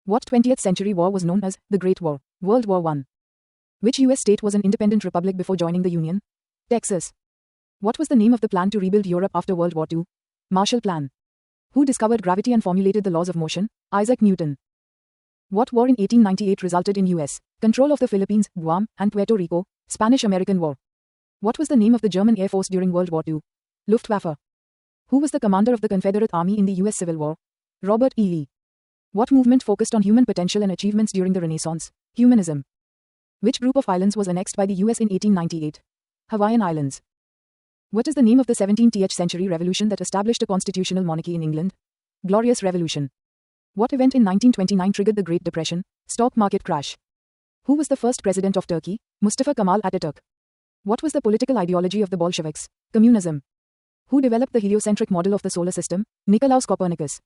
What 20th century war was known as the Great War? World War I. Which US state was an independent republic before joining the Union? Texas. What was the name of the plan to rebuild Europe after World War II? Marshall Plan. Who discovered gravity and formulated the laws of motion? Isaac Newton. What war in 1898 resulted in US control of the Philippines, Guam, and Puerto Rico? Spanish-American War. What was the name of the German Air Force during World War II? Luftwaffe. Who was the commander of the Confederate Army in the US Civil War? Robert E. Lee. What movement focused on human potential and achievements during the Renaissance? Humanism. Which group of islands was annexed by the US in 1898? Hawaiian Islands. What is the name of the 17th century revolution that established a constitutional monarchy in England? Glorious Revolution. What event in 1929 triggered the Great Depression? Stock market crash. Who was the first president of Turkey? Mustafa Kemal Ataturk. What was the political ideology of the Bolsheviks? Communism. Who developed the heliocentric model of the solar system? Nicolaus Copernicus.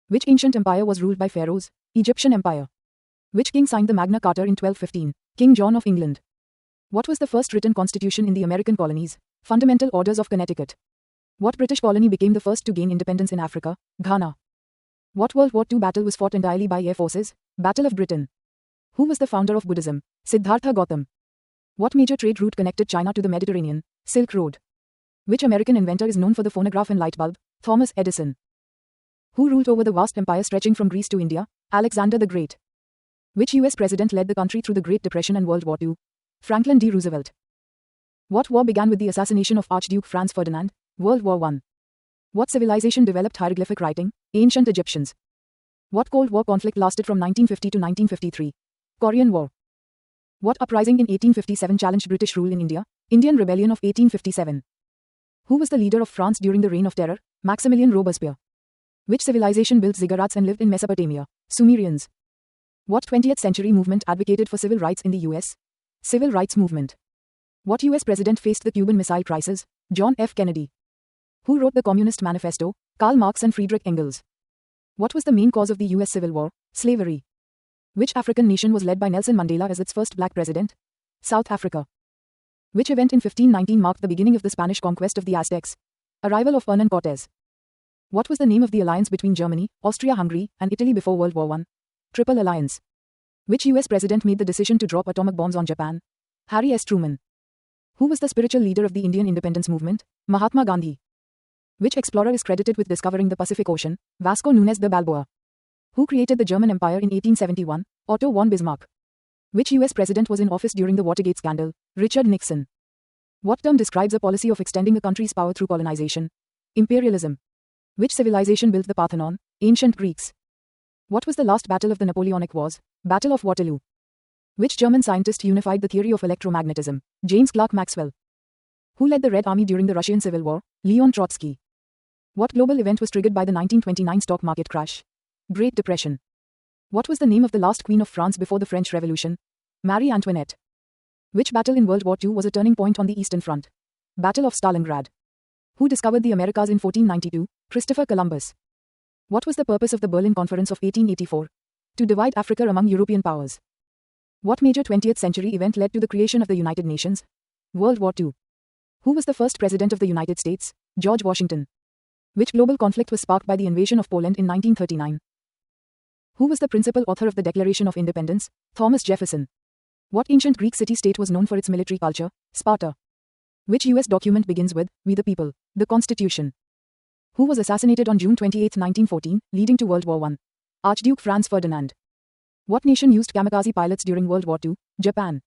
Which ancient empire was ruled by pharaohs? Egyptian Empire. Which king signed the Magna Carta in 1215? King John of England. What was the first written constitution in the American colonies? Fundamental Orders of Connecticut. What British colony became the first to gain independence in Africa? Ghana. What World War II battle was fought entirely by air forces? Battle of Britain. Who was the founder of Buddhism? Siddhartha Gautam. What major trade route connected China to the Mediterranean? Silk Road. Which American inventor is known for the phonograph and light bulb? Thomas Edison. Who ruled over the vast empire stretching from Greece to India? Alexander the Great. Which US president led the country through the Great Depression and World War II? Franklin D. Roosevelt. What war began with the assassination of Archduke Franz Ferdinand? World War I. What civilization developed hieroglyphic writing? Ancient Egyptians. What Cold War conflict lasted from 1950 to 1953? Korean War. What uprising in 1857 challenged British rule in India? Indian Rebellion of 1857. Who was the leader of France during the Reign of Terror? Maximilien Robespierre. Which civilization built ziggurats and lived in Mesopotamia? Sumerians. What 20th century movement advocated for civil rights in the US? Civil Rights Movement. What US president faced the Cuban Missile Crisis? John F. Kennedy. Who wrote the Communist Manifesto? Karl Marx and Friedrich Engels. What was the main cause of the US Civil War? Slavery. Which African nation was led by Nelson Mandela as its first black president? South Africa. Which event in 1519 marked the beginning of the Spanish conquest of the Aztecs? Arrival of Hernan Cortés. What was the name of the alliance between Germany, Austria-Hungary, and Italy before World War I? Triple Alliance. Which US president made the decision to drop atomic bombs on Japan? Harry S. Truman. Who was the spiritual leader of the Indian independence movement? Mahatma Gandhi. Which explorer is credited with discovering the Pacific Ocean? Vasco Núñez de Balboa. Who created the German Empire in 1871? Otto von Bismarck. Which US president was in office during the Watergate scandal? Richard Nixon. What term describes a policy of extending a country's power through colonization? Imperialism. Which civilization built the Parthenon? Ancient Greeks. What was the last battle of the Napoleonic Wars? Battle of Waterloo. Which German scientist unified the theory of electromagnetism? James Clerk Maxwell. Who led the Red Army during the Russian Civil War? Leon Trotsky. What global event was triggered by the 1929 stock market crash? Great Depression. What was the name of the last queen of France before the French Revolution? Marie Antoinette. Which battle in World War II was a turning point on the Eastern Front? Battle of Stalingrad. Who discovered the Americas in 1492? Christopher Columbus. What was the purpose of the Berlin Conference of 1884? To divide Africa among European powers. What major 20th century event led to the creation of the United Nations? World War II. Who was the first president of the United States? George Washington. Which global conflict was sparked by the invasion of Poland in 1939? Who was the principal author of the Declaration of Independence? Thomas Jefferson. What ancient Greek city-state was known for its military culture? Sparta. Which US document begins with, "We the people"? The Constitution. Who was assassinated on June 28, 1914, leading to World War I? Archduke Franz Ferdinand. What nation used kamikaze pilots during World War II? Japan.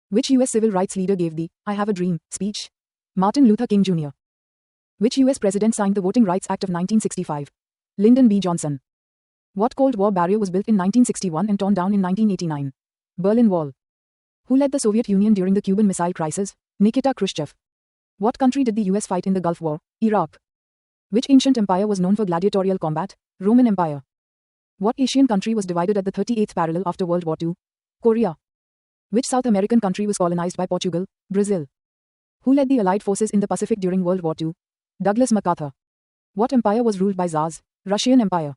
Which US civil rights leader gave the "I Have a Dream" speech? Martin Luther King Jr. Which US president signed the Voting Rights Act of 1965? Lyndon B. Johnson. What Cold War barrier was built in 1961 and torn down in 1989? Berlin Wall. Who led the Soviet Union during the Cuban Missile Crisis? Nikita Khrushchev. What country did the US fight in the Gulf War? Iraq. Which ancient empire was known for gladiatorial combat? Roman Empire. What Asian country was divided at the 38th parallel after World War II? Korea. Which South American country was colonized by Portugal? Brazil. Who led the Allied forces in the Pacific during World War II? Douglas MacArthur. What empire was ruled by Tsars? Russian Empire.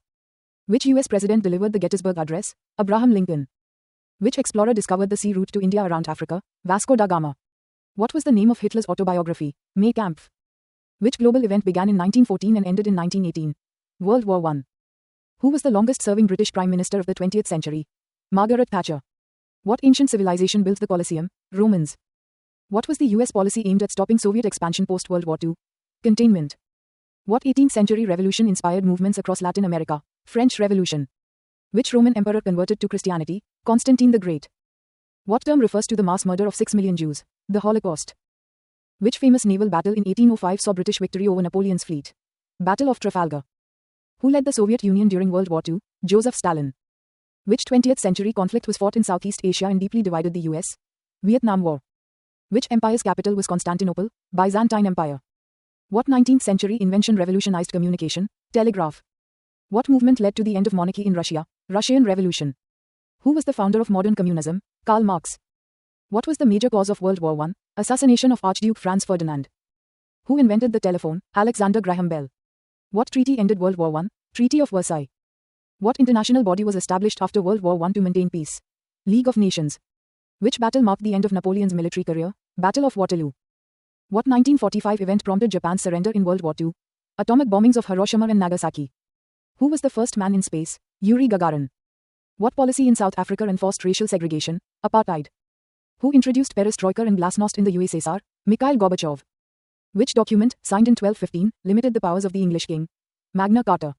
Which US president delivered the Gettysburg Address? Abraham Lincoln. Which explorer discovered the sea route to India around Africa? Vasco da Gama. What was the name of Hitler's autobiography? Mein Kampf. Which global event began in 1914 and ended in 1918? World War I. Who was the longest-serving British Prime Minister of the 20th century? Margaret Thatcher. What ancient civilization built the Colosseum? Romans. What was the US policy aimed at stopping Soviet expansion post-World War II? Containment. What 18th century revolution inspired movements across Latin America? French Revolution. Which Roman emperor converted to Christianity? Constantine the Great. What term refers to the mass murder of 6 million Jews? The Holocaust. Which famous naval battle in 1805 saw British victory over Napoleon's fleet? Battle of Trafalgar. Who led the Soviet Union during World War II? Joseph Stalin. Which 20th century conflict was fought in Southeast Asia and deeply divided the US? Vietnam War. Which empire's capital was Constantinople? Byzantine Empire. What 19th century invention revolutionized communication? Telegraph. What movement led to the end of monarchy in Russia? Russian Revolution. Who was the founder of modern communism? Karl Marx. What was the major cause of World War I? Assassination of Archduke Franz Ferdinand. Who invented the telephone? Alexander Graham Bell. What treaty ended World War I? Treaty of Versailles. What international body was established after World War I to maintain peace? League of Nations. Which battle marked the end of Napoleon's military career? Battle of Waterloo. What 1945 event prompted Japan's surrender in World War II? Atomic bombings of Hiroshima and Nagasaki. Who was the first man in space? Yuri Gagarin. What policy in South Africa enforced racial segregation? Apartheid. Who introduced perestroika and glasnost in the USSR? Mikhail Gorbachev. Which document, signed in 1215, limited the powers of the English king? Magna Carta.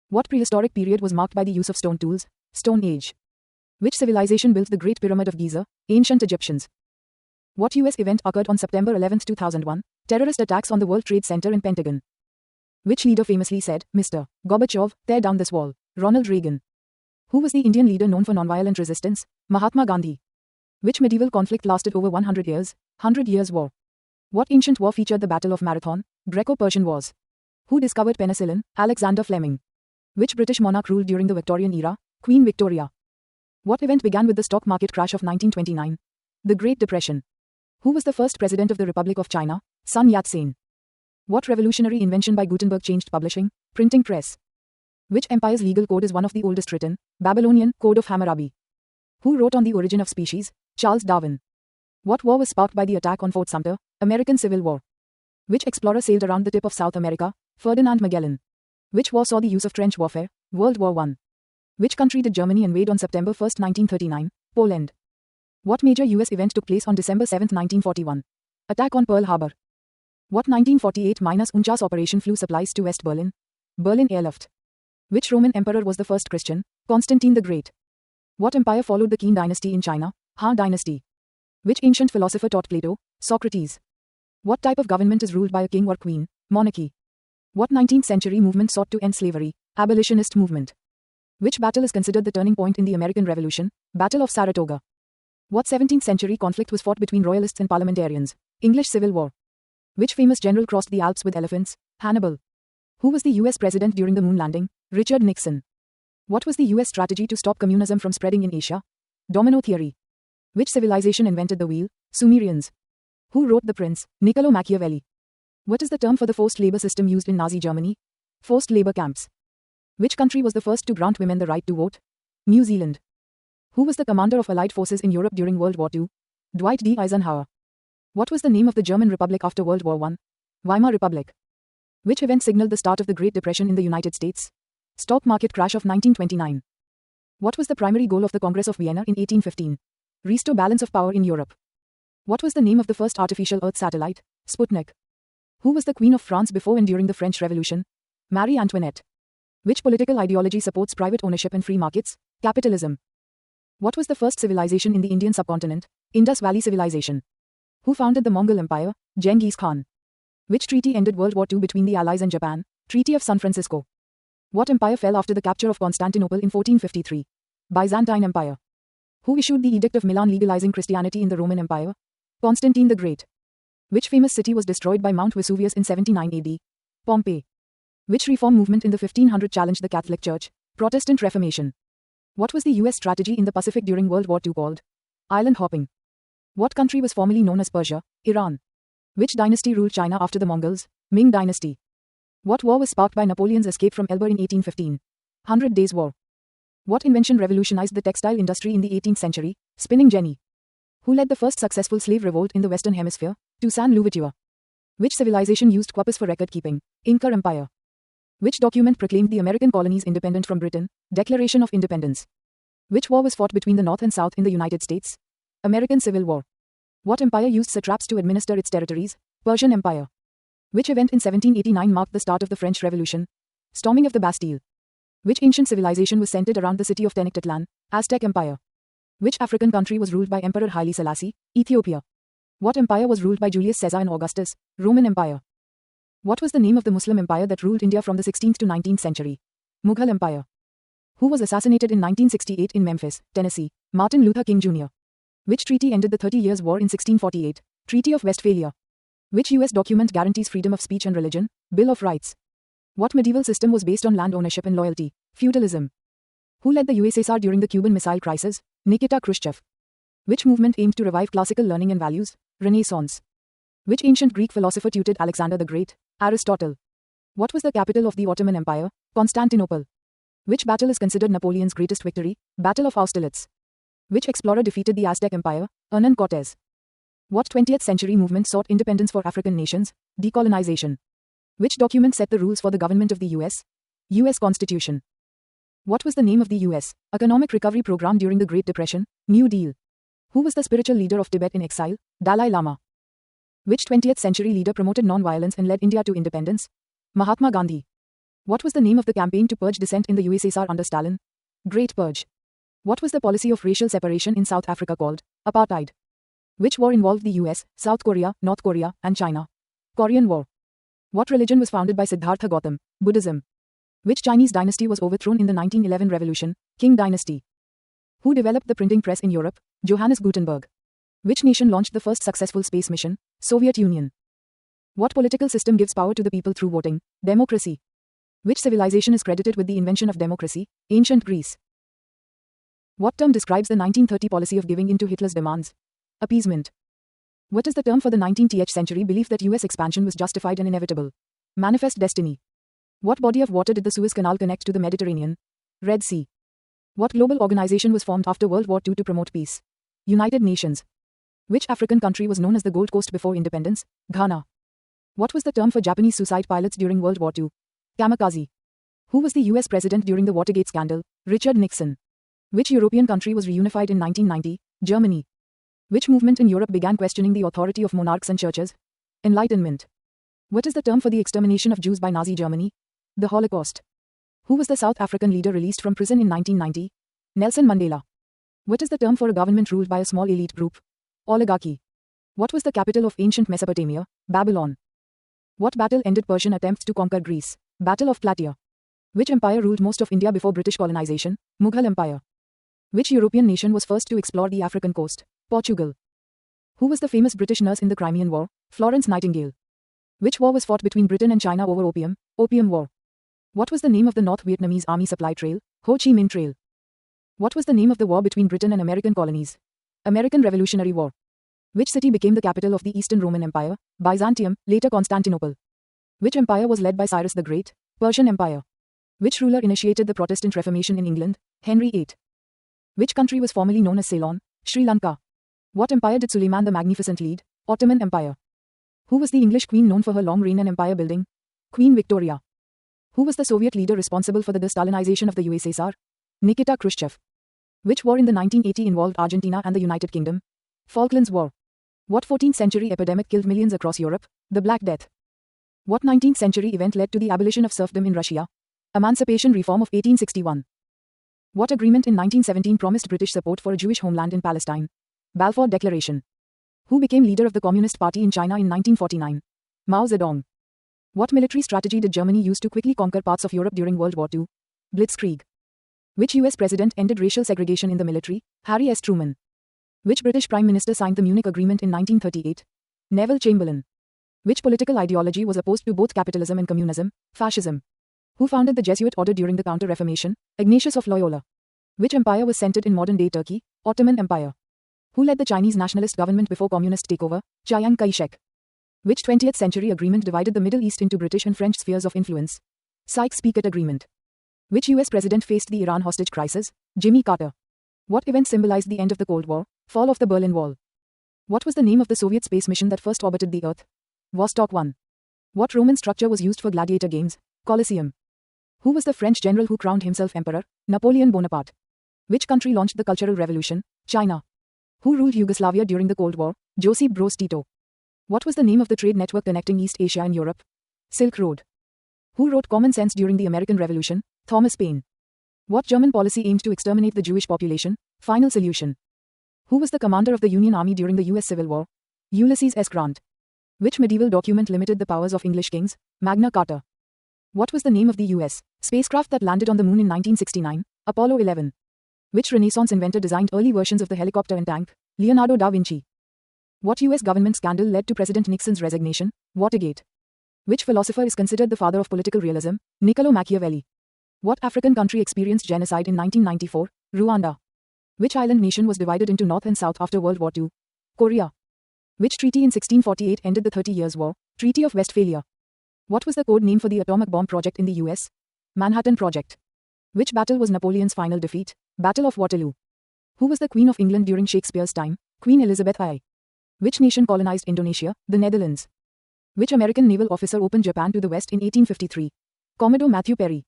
What prehistoric period was marked by the use of stone tools? Stone Age. Which civilization built the Great Pyramid of Giza? Ancient Egyptians. What US event occurred on September 11, 2001? Terrorist attacks on the World Trade Center and Pentagon. Which leader famously said, Mr. Gorbachev, tear down this wall? Ronald Reagan. Who was the Indian leader known for nonviolent resistance? Mahatma Gandhi. Which medieval conflict lasted over 100 years? 100 Years' War. What ancient war featured the Battle of Marathon? Greco-Persian Wars. Who discovered penicillin? Alexander Fleming. Which British monarch ruled during the Victorian era? Queen Victoria. What event began with the stock market crash of 1929? The Great Depression. Who was the first president of the Republic of China? Sun Yat-sen. What revolutionary invention by Gutenberg changed publishing? Printing press. Which empire's legal code is one of the oldest written? Babylonian Code of Hammurabi. Who wrote On the Origin of Species? Charles Darwin. What war was sparked by the attack on Fort Sumter? American Civil War. Which explorer sailed around the tip of South America? Ferdinand Magellan. Which war saw the use of trench warfare? World War I. Which country did Germany invade on September 1, 1939? Poland. What major US event took place on December 7, 1941? Attack on Pearl Harbor. What 1948-49 operation flew supplies to West Berlin? Berlin Airlift. Which Roman emperor was the first Christian? Constantine the Great. What empire followed the Qin dynasty in China? Han Dynasty. Which ancient philosopher taught Plato? Socrates. What type of government is ruled by a king or queen? Monarchy. What 19th century movement sought to end slavery? Abolitionist movement. Which battle is considered the turning point in the American Revolution? Battle of Saratoga. What 17th century conflict was fought between royalists and parliamentarians? English Civil War. Which famous general crossed the Alps with elephants? Hannibal. Who was the US president during the moon landing? Richard Nixon. What was the US strategy to stop communism from spreading in Asia? Domino theory. Which civilization invented the wheel? Sumerians. Who wrote The Prince? Niccolo Machiavelli. What is the term for the forced labor system used in Nazi Germany? Forced labor camps. Which country was the first to grant women the right to vote? New Zealand. Who was the commander of Allied forces in Europe during World War II? Dwight D. Eisenhower. What was the name of the German Republic after World War I? Weimar Republic. Which event signaled the start of the Great Depression in the United States? Stock market crash of 1929. What was the primary goal of the Congress of Vienna in 1815? Restore balance of power in Europe. What was the name of the first artificial Earth satellite? Sputnik. Who was the Queen of France before and during the French Revolution? Marie Antoinette. Which political ideology supports private ownership and free markets? Capitalism. What was the first civilization in the Indian subcontinent? Indus Valley Civilization. Who founded the Mongol Empire? Genghis Khan. Which treaty ended World War II between the Allies and Japan? Treaty of San Francisco. What empire fell after the capture of Constantinople in 1453? Byzantine Empire. Who issued the Edict of Milan legalizing Christianity in the Roman Empire? Constantine the Great. Which famous city was destroyed by Mount Vesuvius in 79 AD? Pompeii. Which reform movement in the 1500s challenged the Catholic Church? Protestant Reformation. What was the US strategy in the Pacific during World War II called? Island hopping. What country was formerly known as Persia? Iran. Which dynasty ruled China after the Mongols? Ming Dynasty. What war was sparked by Napoleon's escape from Elba in 1815? 100 Days' War. What invention revolutionized the textile industry in the 18th century? Spinning jenny. Who led the first successful slave revolt in the Western Hemisphere? Toussaint Louverture. Which civilization used quapus for record keeping? Inca Empire. Which document proclaimed the American colonies independent from Britain? Declaration of Independence. Which war was fought between the North and South in the United States? American Civil War. What empire used satraps to administer its territories? Persian Empire. Which event in 1789 marked the start of the French Revolution? Storming of the Bastille. Which ancient civilization was centered around the city of Tenochtitlan? Aztec Empire. Which African country was ruled by Emperor Haile Selassie? Ethiopia. What empire was ruled by Julius Caesar and Augustus? Roman Empire. What was the name of the Muslim empire that ruled India from the 16th to 19th century? Mughal Empire. Who was assassinated in 1968 in Memphis, Tennessee? Martin Luther King Jr. Which treaty ended the 30 Years' War in 1648? Treaty of Westphalia. Which U.S. document guarantees freedom of speech and religion? Bill of Rights. What medieval system was based on land ownership and loyalty? Feudalism. Who led the USSR during the Cuban Missile Crisis? Nikita Khrushchev. Which movement aimed to revive classical learning and values? Renaissance. Which ancient Greek philosopher tutored Alexander the Great? Aristotle. What was the capital of the Ottoman Empire? Constantinople. Which battle is considered Napoleon's greatest victory? Battle of Austerlitz. Which explorer defeated the Aztec Empire? Hernán Cortés. What 20th century movement sought independence for African nations? Decolonization. Which document set the rules for the government of the U.S.? U.S. Constitution. What was the name of the U.S. Economic Recovery Program during the Great Depression? New Deal. Who was the spiritual leader of Tibet in exile? Dalai Lama. Which 20th century leader promoted non-violence and led India to independence? Mahatma Gandhi. What was the name of the campaign to purge dissent in the USSR under Stalin? Great Purge. What was the policy of racial separation in South Africa called? Apartheid. Which war involved the US, South Korea, North Korea, and China? Korean War. What religion was founded by Siddhartha Gautam? Buddhism. Which Chinese dynasty was overthrown in the 1911 revolution? Qing dynasty. Who developed the printing press in Europe? Johannes Gutenberg. Which nation launched the first successful space mission? Soviet Union. What political system gives power to the people through voting? Democracy. Which civilization is credited with the invention of democracy? Ancient Greece. What term describes the 1930 policy of giving in to Hitler's demands? Appeasement. What is the term for the 19th century belief that US expansion was justified and inevitable? Manifest destiny. What body of water did the Suez Canal connect to the Mediterranean? Red Sea. What global organization was formed after World War II to promote peace? United Nations. Which African country was known as the Gold Coast before independence? Ghana. What was the term for Japanese suicide pilots during World War II? Kamikaze. Who was the US president during the Watergate scandal? Richard Nixon. Which European country was reunified in 1990? Germany. Which movement in Europe began questioning the authority of monarchs and churches? Enlightenment. What is the term for the extermination of Jews by Nazi Germany? The Holocaust. Who was the South African leader released from prison in 1990? Nelson Mandela. What is the term for a government ruled by a small elite group? Oligarchy. What was the capital of ancient Mesopotamia? Babylon. What battle ended Persian attempts to conquer Greece? Battle of Plataea. Which empire ruled most of India before British colonization? Mughal Empire. Which European nation was first to explore the African coast? Portugal. Who was the famous British nurse in the Crimean War? Florence Nightingale. Which war was fought between Britain and China over opium? Opium War. What was the name of the North Vietnamese Army Supply Trail? Ho Chi Minh Trail. What was the name of the war between Britain and American colonies? American Revolutionary War. Which city became the capital of the Eastern Roman Empire? Byzantium, later Constantinople. Which empire was led by Cyrus the Great? Persian Empire. Which ruler initiated the Protestant Reformation in England? Henry VIII. Which country was formerly known as Ceylon? Sri Lanka. What empire did Suleiman the Magnificent lead? Ottoman Empire. Who was the English queen known for her long reign and empire building? Queen Victoria. Who was the Soviet leader responsible for the de-Stalinization of the USSR? Nikita Khrushchev. Which war in the 1980 involved Argentina and the United Kingdom? Falklands War. What 14th century epidemic killed millions across Europe? The Black Death. What 19th century event led to the abolition of serfdom in Russia? Emancipation Reform of 1861. What agreement in 1917 promised British support for a Jewish homeland in Palestine? Balfour Declaration. Who became leader of the Communist Party in China in 1949? Mao Zedong. What military strategy did Germany use to quickly conquer parts of Europe during World War II? Blitzkrieg. Which US president ended racial segregation in the military? Harry S. Truman. Which British Prime Minister signed the Munich Agreement in 1938? Neville Chamberlain. Which political ideology was opposed to both capitalism and communism? Fascism. Who founded the Jesuit order during the Counter-Reformation? Ignatius of Loyola. Which empire was centered in modern-day Turkey? Ottoman Empire. Who led the Chinese nationalist government before communist takeover? Chiang Kai-shek. Which 20th century agreement divided the Middle East into British and French spheres of influence? Sykes-Picot Agreement. Which US president faced the Iran hostage crisis? Jimmy Carter. What event symbolized the end of the Cold War? Fall of the Berlin Wall. What was the name of the Soviet space mission that first orbited the Earth? Vostok 1. What Roman structure was used for gladiator games? Colosseum. Who was the French general who crowned himself emperor? Napoleon Bonaparte. Which country launched the Cultural Revolution? China. Who ruled Yugoslavia during the Cold War? Josip Broz Tito. What was the name of the trade network connecting East Asia and Europe? Silk Road. Who wrote Common Sense during the American Revolution? Thomas Paine. What German policy aimed to exterminate the Jewish population? Final Solution. Who was the commander of the Union Army during the U.S. Civil War? Ulysses S. Grant. Which medieval document limited the powers of English kings? Magna Carta. What was the name of the U.S. spacecraft that landed on the moon in 1969? Apollo 11. Which Renaissance inventor designed early versions of the helicopter and tank? Leonardo da Vinci. What U.S. government scandal led to President Nixon's resignation? Watergate. Which philosopher is considered the father of political realism? Niccolo Machiavelli. What African country experienced genocide in 1994? Rwanda. Which island nation was divided into North and South after World War II? Korea. Which treaty in 1648 ended the 30 Years' War? Treaty of Westphalia. What was the code name for the atomic bomb project in the US? Manhattan Project. Which battle was Napoleon's final defeat? Battle of Waterloo. Who was the Queen of England during Shakespeare's time? Queen Elizabeth I. Which nation colonized Indonesia? The Netherlands. Which American naval officer opened Japan to the West in 1853? Commodore Matthew Perry.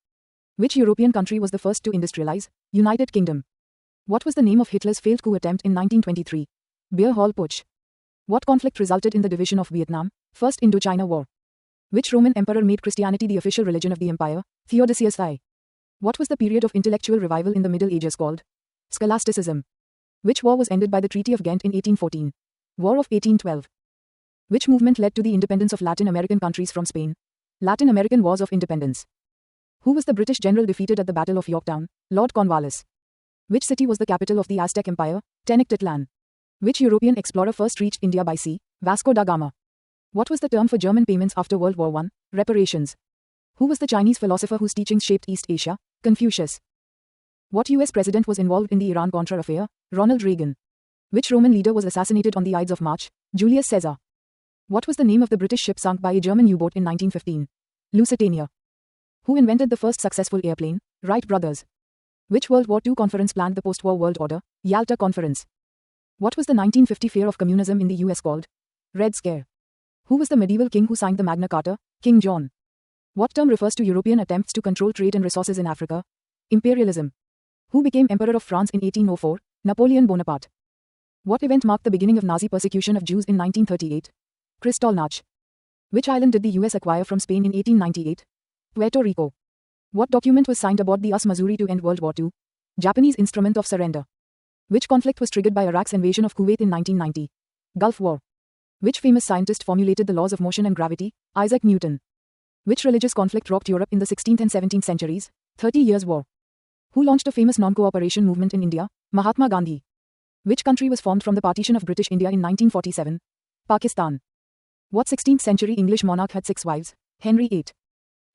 Which European country was the first to industrialize? United Kingdom. What was the name of Hitler's failed coup attempt in 1923? Beer Hall Putsch. What conflict resulted in the division of Vietnam? First Indochina War. Which Roman emperor made Christianity the official religion of the empire? Theodosius I. What was the period of intellectual revival in the Middle Ages called? Scholasticism. Which war was ended by the Treaty of Ghent in 1814? War of 1812. Which movement led to the independence of Latin American countries from Spain? Latin American Wars of Independence. Who was the British general defeated at the Battle of Yorktown? Lord Cornwallis. Which city was the capital of the Aztec Empire? Tenochtitlan. Which European explorer first reached India by sea? Vasco da Gama. What was the term for German payments after World War I? Reparations. Who was the Chinese philosopher whose teachings shaped East Asia? Confucius. What US president was involved in the Iran-Contra affair? Ronald Reagan. Which Roman leader was assassinated on the Ides of March? Julius Caesar. What was the name of the British ship sunk by a German U-boat in 1915? Lusitania. Who invented the first successful airplane? Wright brothers. Which World War II conference planned the post-war world order? Yalta Conference. What was the 1950 fear of communism in the US called? Red Scare. Who was the medieval king who signed the Magna Carta? King John. What term refers to European attempts to control trade and resources in Africa? Imperialism. Who became Emperor of France in 1804? Napoleon Bonaparte. What event marked the beginning of Nazi persecution of Jews in 1938? Kristallnacht. Which island did the US acquire from Spain in 1898? Puerto Rico. What document was signed aboard the US Missouri to end World War II? Japanese Instrument of Surrender. Which conflict was triggered by Iraq's invasion of Kuwait in 1990? Gulf War. Which famous scientist formulated the laws of motion and gravity? Isaac Newton. Which religious conflict rocked Europe in the 16th and 17th centuries? 30 Years' War. Who launched a famous non-cooperation movement in India? Mahatma Gandhi. Which country was formed from the partition of British India in 1947? Pakistan. What 16th century English monarch had 6 wives? Henry VIII.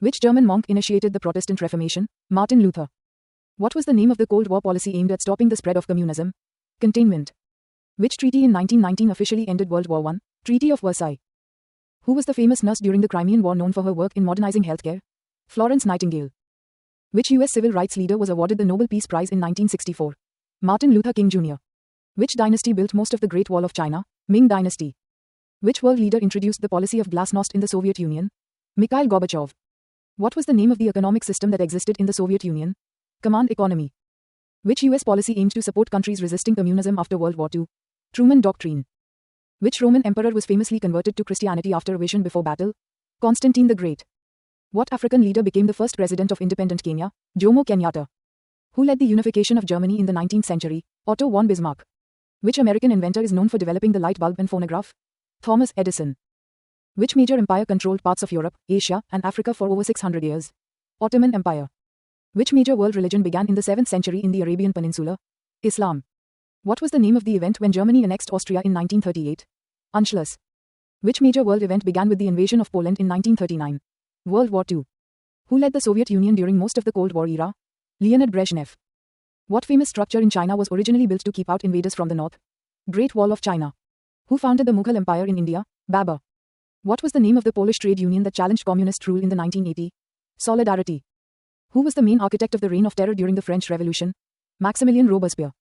Which German monk initiated the Protestant Reformation? Martin Luther. What was the name of the Cold War policy aimed at stopping the spread of communism? Containment. Which treaty in 1919 officially ended World War I? Treaty of Versailles. Who was the famous nurse during the Crimean War known for her work in modernizing healthcare? Florence Nightingale. Which US civil rights leader was awarded the Nobel Peace Prize in 1964? Martin Luther King Jr. Which dynasty built most of the Great Wall of China? Ming Dynasty. Which world leader introduced the policy of glasnost in the Soviet Union? Mikhail Gorbachev. What was the name of the economic system that existed in the Soviet Union? Command economy. Which US policy aimed to support countries resisting communism after World War II? Truman Doctrine. Which Roman emperor was famously converted to Christianity after a vision before battle? Constantine the Great. What African leader became the first president of independent Kenya? Jomo Kenyatta. Who led the unification of Germany in the 19th century? Otto von Bismarck. Which American inventor is known for developing the light bulb and phonograph? Thomas Edison. Which major empire controlled parts of Europe, Asia, and Africa for over 600 years? Ottoman Empire. Which major world religion began in the 7th century in the Arabian Peninsula? Islam. What was the name of the event when Germany annexed Austria in 1938? Anschluss. Which major world event began with the invasion of Poland in 1939? World War II. Who led the Soviet Union during most of the Cold War era? Leonid Brezhnev. What famous structure in China was originally built to keep out invaders from the north? Great Wall of China. Who founded the Mughal Empire in India? Babur. What was the name of the Polish trade union that challenged communist rule in the 1980s? Solidarity. Who was the main architect of the Reign of Terror during the French Revolution? Maximilien Robespierre.